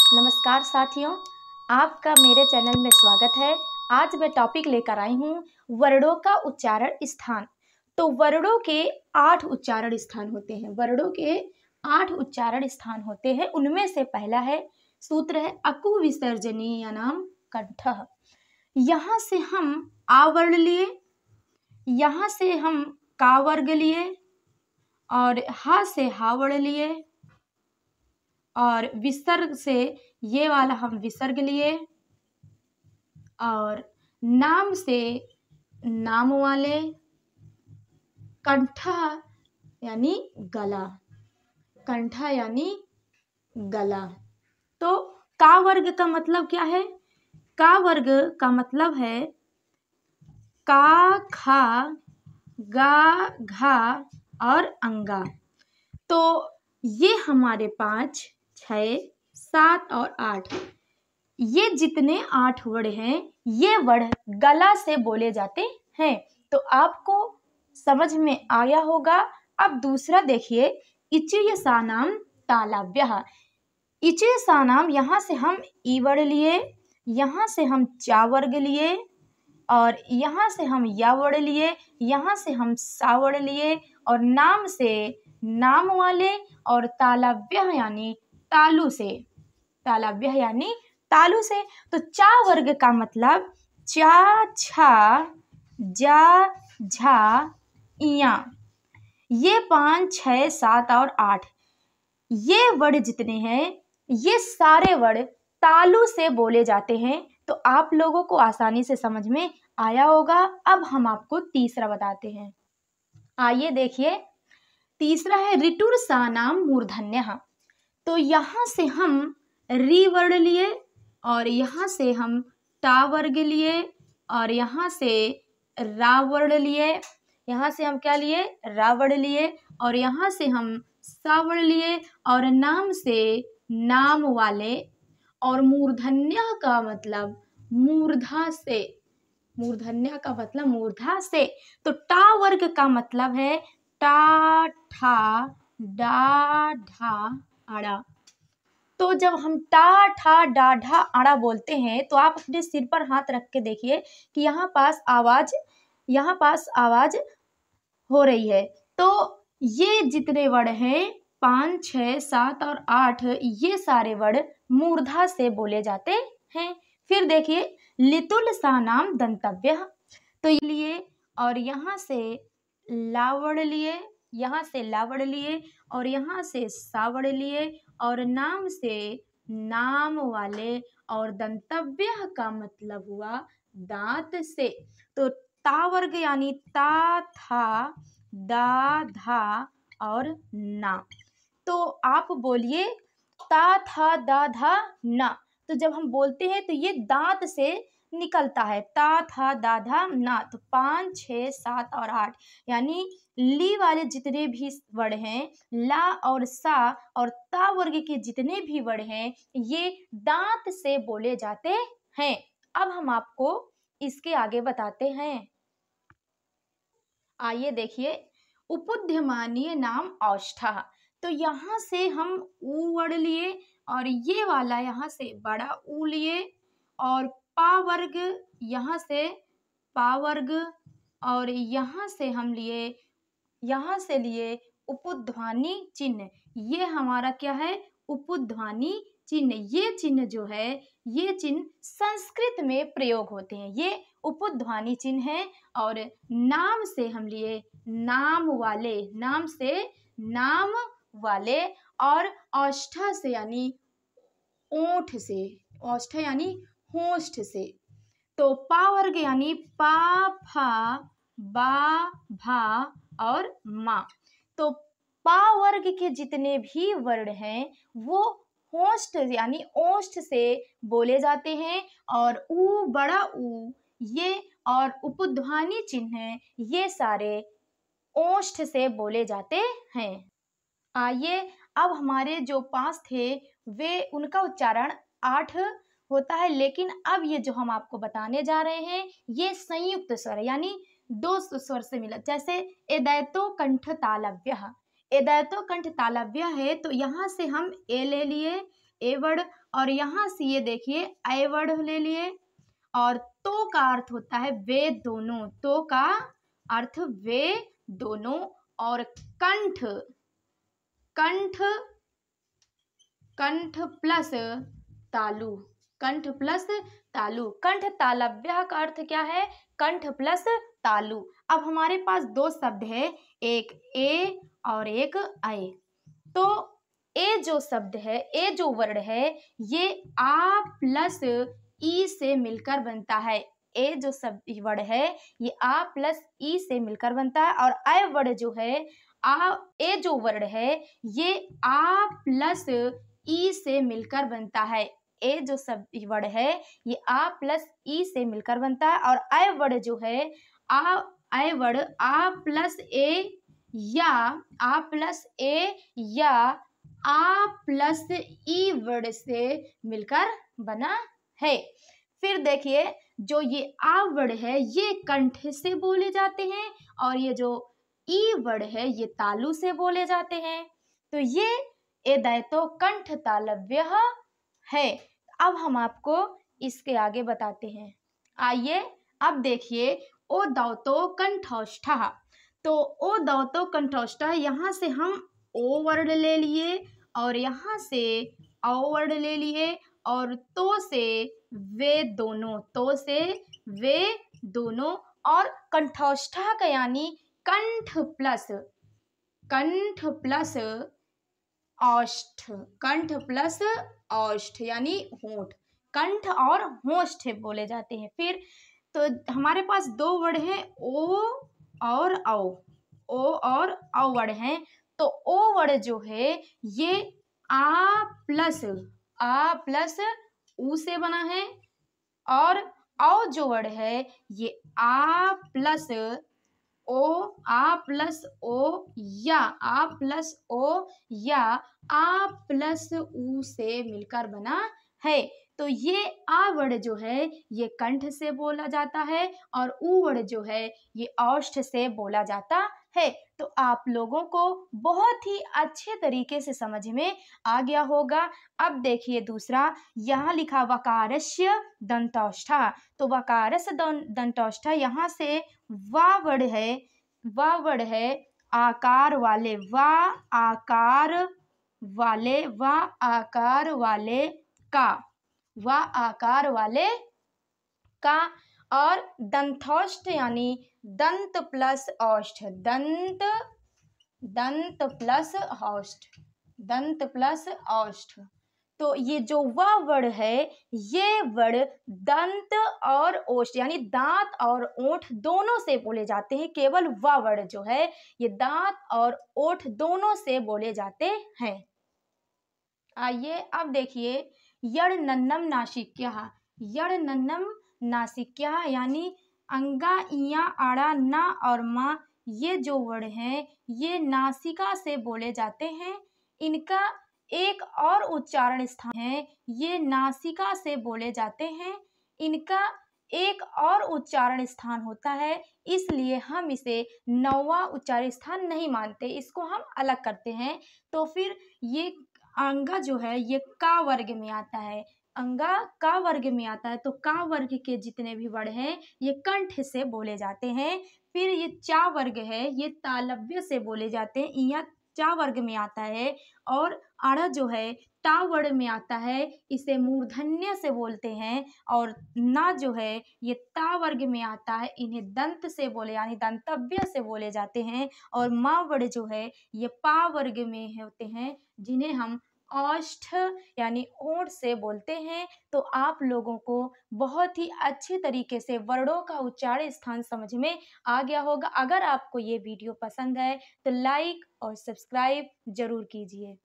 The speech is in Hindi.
नमस्कार साथियों, आपका मेरे चैनल में स्वागत है। आज मैं टॉपिक लेकर आई हूँ वर्णों का उच्चारण स्थान। तो वर्णों के 8 उच्चारण स्थान होते हैं। वर्णों के 8 उच्चारण स्थान होते हैं। उनमें से पहला है सूत्र है अकु विसर्जनीय नाम कंठः। यहाँ से हम आ वर्ण लिए, यहाँ से हम का वर्ग लिए और हा से हा वर्ण लिए और विसर्ग से ये वाला हम विसर्ग लिए और नाम से नाम वाले, कंठा यानी गला, कंठा यानी गला। तो का वर्ग का मतलब क्या है? का वर्ग का मतलब है का, खा, गा, घा और अंगा। तो ये हमारे 5, 6, 7 और 8, ये जितने 8 वर्ण हैं, ये वर्ण गला से बोले जाते हैं। तो आपको समझ में आया होगा। अब दूसरा देखिए, इचय सानाम तालव्यः। इचय सानाम, यहाँ से हम ई वर्ण लिए, यहाँ से हम चा वर्ग लिए और यहाँ से हम या वर्ण लिए, यहाँ से हम सा वर्ण लिए और नाम से नाम वाले और तालव्य यानी तालु से, तालव्य यानी तालु से। तो चा वर्ग का मतलब चा, छा, जा, झा, इया। ये 5, 6, 7 और 8, ये वर्ण जितने हैं, ये सारे वर्ण तालु से बोले जाते हैं। तो आप लोगों को आसानी से समझ में आया होगा। अब हम आपको तीसरा बताते हैं। आइए देखिए, तीसरा है ऋटुर सानाम मूर्धन्यः। तो यहाँ से हम री वर्ण लिए और यहाँ से हम टा वर्ग लिए और यहाँ से रा वर्ण लिए, यहाँ से हम क्या लिए? रा वर्ण लिए और यहाँ से हम सा वर्ण लिए और नाम से नाम वाले और मूर्धन्य का मतलब मूर्धा से, मूर्धन्य का मतलब मूर्धा से। तो टा वर्ग का मतलब है टा, ठा, डा, ढा, अड़ा। तो जब हम टा, ठा, डा, ढा, अड़ा बोलते हैं तो आप अपने सिर पर हाथ रख के देखिए कि यहाँ पास आवाज हो रही है। तो ये जितने वर्ण हैं 5, 6, 7 और 8, ये सारे वर्ण मूर्धा से बोले जाते हैं। फिर देखिए लितुल सानाम दंतव्यः। तो ये लिए और यहाँ से ला वर्ण लिए, यहाँ से ला वर्ण लिए और यहाँ से सा वर्ण लिए और नाम से नाम वाले और दंतव्य का मतलब हुआ दांत से। तो ता वर्ग यानी ता, था, दा, धा और ना। तो आप बोलिए ता, था, दा, धा, ना। तो जब हम बोलते हैं तो ये दांत से निकलता है, ता, था, दा, धा, ना। तो 5, 6, 7 और 8 यानी ली वाले जितने भी वर्ण हैं, ला और सा और ता वर्ग के जितने भी वर्ण हैं, ये दांत से बोले जाते हैं। अब हम आपको इसके आगे बताते हैं। आइए देखिए, उपुध्यमानीय नाम औष्ठः। तो यहाँ से हम ऊ वर्ण लिए और ये वाला यहाँ से बड़ा ऊ लिए और पा वर्ग, यहाँ से पा वर्ग और यहाँ से हम लिए, यहाँ से लिए उपध्वनि चिन्ह। ये हमारा क्या है? उपध्वनि चिन्ह। ये चिन्ह जो है, ये चिन्ह संस्कृत में प्रयोग होते हैं। ये उपध्वनि चिन्ह है। और नाम से हम लिए नाम वाले, नाम से नाम वाले और औष्ठा से यानी ओठ से, औष्ठा यानी होष्ठ से। तो पा वर्ग यानी पा, फा, बा, भा और मा। तो पा वर्ग के जितने भी वर्ण हैं वो होष्ठ यानी ओष्ठ से बोले जाते हैं और ऊ, बड़ा ऊ, ये और उपध्वनि चिन्ह ये सारे ओष्ठ से बोले जाते हैं। आइए, अब हमारे जो 5 थे वे उनका उच्चारण 8 होता है, लेकिन अब ये जो हम आपको बताने जा रहे हैं ये संयुक्त स्वर यानी 2 स्वर से मिला। जैसे एदैतो कंठ तालव्यः, एदैतो कंठ तालव्य है तो यहाँ से हम ए ले लिए, ए वर्ड, और यहाँ से ये देखिए ऐ वर्ड ले लिए, और तो का अर्थ होता है वे दोनों, तो का अर्थ वे दोनों, और कंठ, कंठ, कंठ प्लस तालु, कंठ प्लस तालु, कंठ तालव्य का अर्थ क्या है, कंठ प्लस तालु। अब हमारे पास दो शब्द है, एक ए और एक ऐ। तो ए जो शब्द है, ए जो वर्ड है, ये आ प्लस ई से मिलकर बनता है। ए जो शब्द वर्ड है ये आ प्लस ई से मिलकर बनता है, और ऐ वर्ड जो है, ए जो वर्ड है ये आ प्लस ई से मिलकर बनता है। ए जो शब्द वर्ड है ये आ प्लस ई से मिलकर बनता है, और ऐ वर्ड जो है, ऐ वर्ड आ प्लस ए या आ प्लस ए या आ प्लस ई वर्ड से मिलकर बना है। फिर देखिए जो ये आ वर्ड है ये कंठ से बोले जाते हैं, और ये जो ई वर्ड है ये तालु से बोले जाते हैं। तो ये ए दैतो कंठ तालव्य है। अब हम आपको इसके आगे बताते हैं। आइए अब देखिए ओ दौतो कंठौष्ठः। तो ओ दौतो कंठौष्ठः, यहाँ से हम ओ वर्ड ले लिए, और यहाँ से औ वर्ड ले लिए, और तो से वे दोनों, तो से वे दोनों, और कंठौष्ठः का यानी कंठ प्लस, कंठ प्लस औष्ठ, कंठ प्लस औष्ठ यानी होंठ, कंठ और होंठ बोले जाते हैं। फिर तो हमारे पास दो वर्ड हैं, ओ और औ, ओ और औ वर्ड हैं। तो ओ वर्ड जो है ये आ प्लस ऊ से बना है, और औ जो वर्ड है ये आ प्लस ओ या आ प्लस ओ या आ प्लस ऊ से मिलकर बना है। तो ये आ वर्ड जो है ये कंठ से बोला जाता है, और ऊ वर्ड जो है ये औष्ठ से बोला जाता है। तो आप लोगों को बहुत ही अच्छे तरीके से समझ में आ गया होगा। अब देखिए दूसरा, यहाँ लिखा वकारस्य दंतौष्ठः। तो वकारस्य दंतौष्ठः, यहाँ से वा वर्ड है, वा वर्ड है आकार वाले, वा आकार वाले, वा आकार वाले का, वा आकार वाले का, और दंतौष्ठ यानी दंत प्लस औष्ठ, दंत, दंत प्लस औष्ठ, दंत प्लस औष्ठ। तो ये जो वा वर्ड है ये वर्ड दंत और ओष्ठ यानी दांत और ओठ दोनों से बोले जाते हैं। केवल वा वर्ड जो है ये दांत और ओठ दोनों से बोले जाते हैं। आइए अब देखिए यड़ नन्नम नासिक्यः। यड़ नन्नम नासिक्यः यानी अंगा, इया, आड़ा, ना और मा, ये जो वर्ड हैं ये नासिका से बोले जाते हैं। इनका एक और उच्चारण स्थान है, ये नासिका से बोले जाते हैं। इनका एक और उच्चारण स्थान होता है, इसलिए हम इसे 9वां उच्चारण स्थान नहीं मानते, इसको हम अलग करते हैं। तो फिर ये अंगा जो है ये का वर्ग में आता है, अंगा का वर्ग में आता है। तो का वर्ग के जितने भी वर्ड हैं ये कंठ से बोले जाते हैं। फिर ये चा वर्ग है ये तालव्य से बोले जाते हैं, इया चा वर्ग में आता है। और आड़ा जो है टा वर्ग में आता है, इसे मूर्धन्य से बोलते हैं। और ना जो है ये ता वर्ग में आता है, इन्हें दंत से बोले यानी दंतव्य से बोले जाते हैं। और मा वर्ग जो है ये पा वर्ग में होते हैं, जिन्हें हम औष्ठ यानी ओठ से बोलते हैं। तो आप लोगों को बहुत ही अच्छे तरीके से वर्डों का उच्चारण स्थान समझ में आ गया होगा। अगर आपको ये वीडियो पसंद है तो लाइक और सब्सक्राइब जरूर कीजिए।